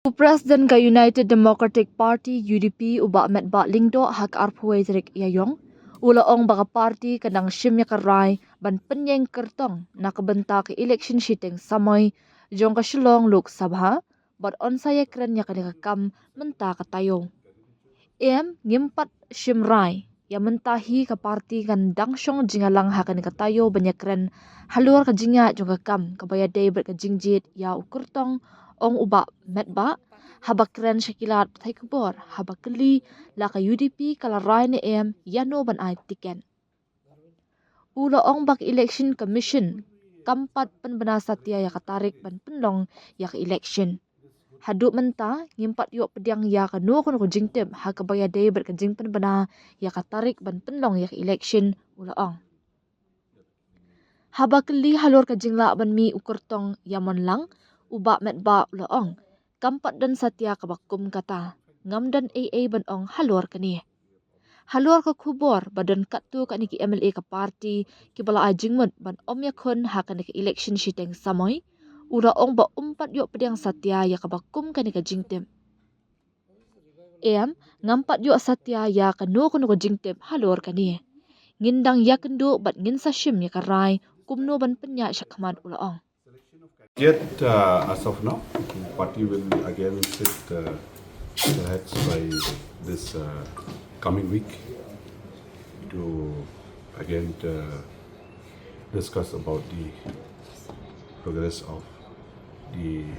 Presiden ka United Democratic Party UDP uba met ba lingdo hak arpuai zerik yayong ulaong baka party kanang shimya karai ban penyeng kertong nakabenta ke election shiteng samoy jong ka shillong Lok Sabha bat onsaya kren ya kadika kam menta katayo. Ngimpat shimrai ya mentahi ka party kan dangshong jingalang hakan katayo banyak kren halur ka jinga jong ka kam kabaya day ber ka jingjit ya ukurtong ong uba met ba habak kren syakilat thai kubor habak keli la ka UDP kala rai ne yano ban ai tiken ula ong bak election commission kampat penbena satya ya katarik ban penlong ya ka election haduk menta ngimpat yok pediang ya ka no kon ko jingtep ha ka baya day ber ka jing penbena ya katarik ban penlong ya ka election ula ong habak keli halur ka jingla ban mi ukurtong yamon lang uba met ba ula ong kampat dan satya kabakum kata ngam dan AA ban ong halor kani halor ka kubor badan katu ka ni ki MLA ka party ki bala ajingmut ban om yakun ha ka ni ki election shiteng samoy ura ong ba umpat yok pedang satya ya kabakum ka ni ka jingtem ngampat yok satya ya ka no ko jingtem halor kani ngindang ya kendu bat ngin sashim ya karai kumno ban penya syakman ula ong. Yet, as of now, the party will again sit perhaps by this coming week to again discuss about the progress of the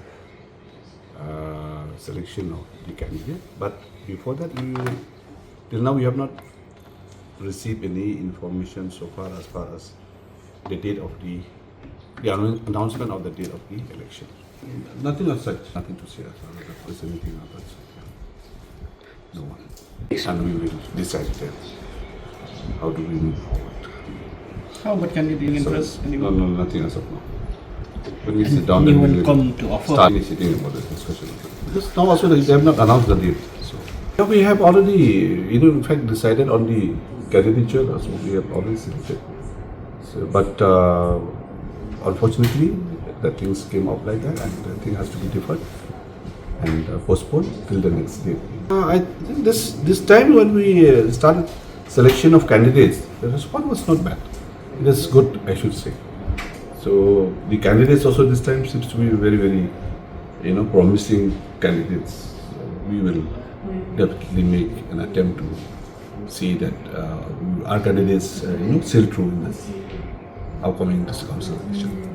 selection of the candidate. But before that, till now we have not received any information so far as the date of the announcement of the date of the election. Nothing as such, nothing to say as far as there is anything of that such. No one. And we will decide then how do we move forward. How about candidate interest? No, nothing as of now. When we sit down, You then we will come to offer. start initiating about the discussion. Because now also they have not announced the date. So yeah, we have already, in fact, decided on the candidature. So we have already selected. So, but unfortunately, the things came up like that, and the thing has to be deferred and postponed till the next day. I think this time when we started selection of candidates, the response was not bad. It is good, I should say. So the candidates also this time seems to be very, very, promising candidates. So we will definitely make an attempt to see that our candidates, sail through in this upcoming council election.